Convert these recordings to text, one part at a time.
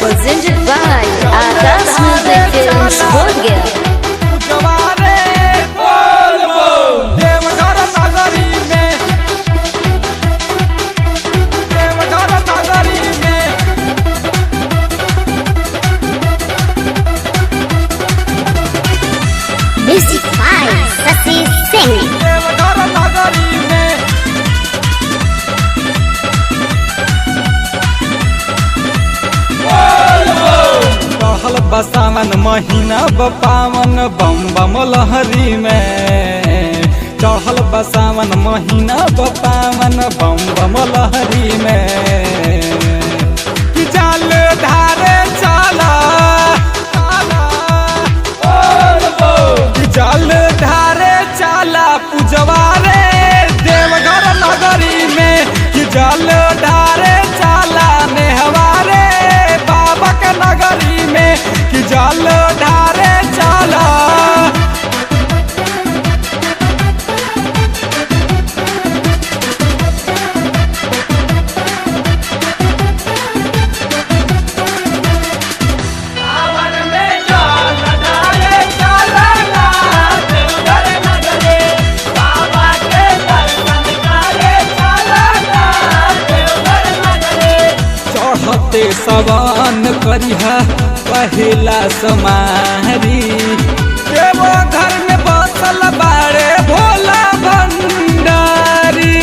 presented by Akash Music Films Bolgia. Music by Sasi Singh. कहल बसावन महीना पावन बम बम लहरी में चढ़ल बसावन महीना पावन बम बम लहरी में कि जाल धारे चला कि जाल धारे चला पूजवा रे देवघर नगरी में कि जाल धारे चला नेहवा रे बाबा के नगरी में कि जल ढारे चला चढ़ते सवान करिहा पहिला समारी देवो घर में बसल बाड़े भोला भंडारी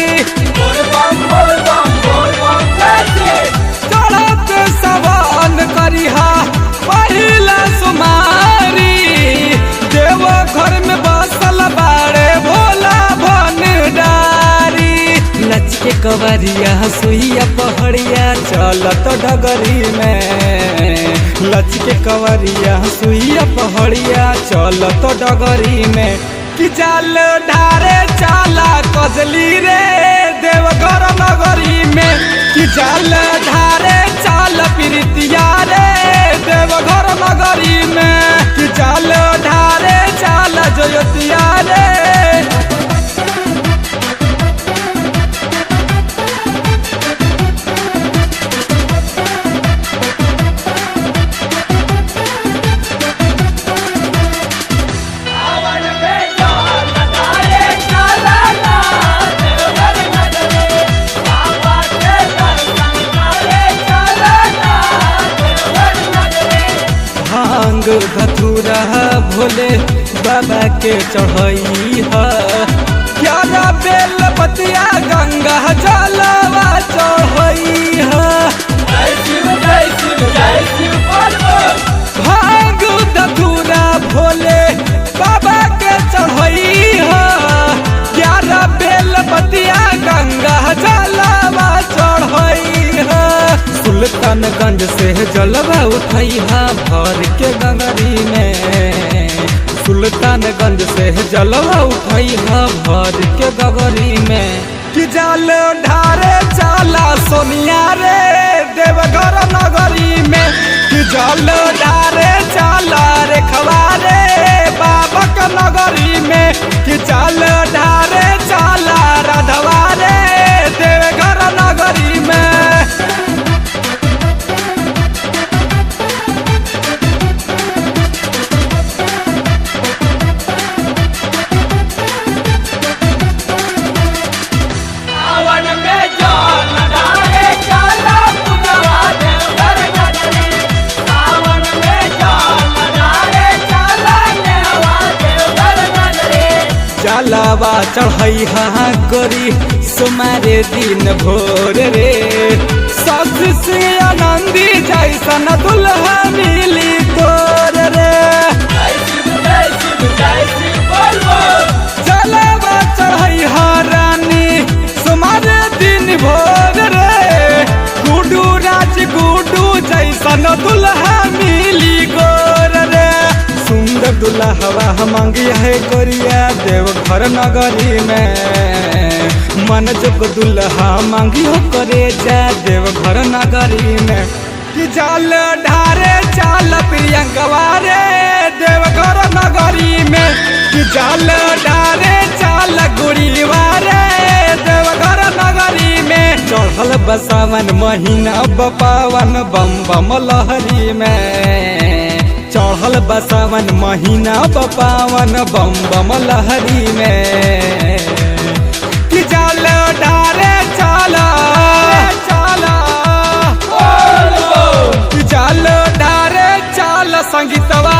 चढ़ते सवान करिहा पहिला समारी देवो घर में बसल बाड़े भोला भंडारी लचके कवरिया सुइया पहड़िया चलत डगरी में लचके कवरिया सुइया पहड़िया चलत डगरी में कि जाल ढारे चाला कजली रे देवघर नगरी में कि जाल ढारे चाल प्रीतिया रे देवघर नगरी में कि जाल ढारे चाल जयोतिया रे भांग धतूरा भोले बाबा के चढ़ई है प्यारा बेल पतिया गंगा जलवा चढ़ई है भांग धतूरा भोले बाबा के चढ़ई है प्यारा बेल पतिया गंगा जलवा चढ़ई है सुल्तानगंज से जलवा उठई है भर के गंगरी में सुल्तानगंज से जलवा उठई है भर के गगरी में कि जल ढारे चाला सोनिया रे देवघर नगरी में कि जल ढारे चाला रेखवा रे बाबा के नगरी में कि जल ढारे चाला राधवा रे देवघर नगरी में जलावा चढ़ई हा गोरी सुमारे दिन भोर रे सस से आनंदी जैसन दुल्हा मिली तोर रे जलावा चढ़ई हा रानी सुमारे दिन भोर रे गुडू राज गुडू जैसन दुल्हा मिली गोर रे सुंदर दुल्हवा मांगी है गोरिया देवघर नगरी में मन जोग दुल्हा मांगी हो करे जा देवघर नगरी में कि जाल ढारे चाल प्रियंकवा रे देवघर नगरी में कि जाल ढारे चाल गुड़ीवा रे देवघर नगरी में। चढ़ल बसावन महीना बपावन बम बम लहरी में। चढ़ल बसावन महीना बपावन बम बम लहरी में। कि जल डारे चला चला, जल डारे चल संगीतवा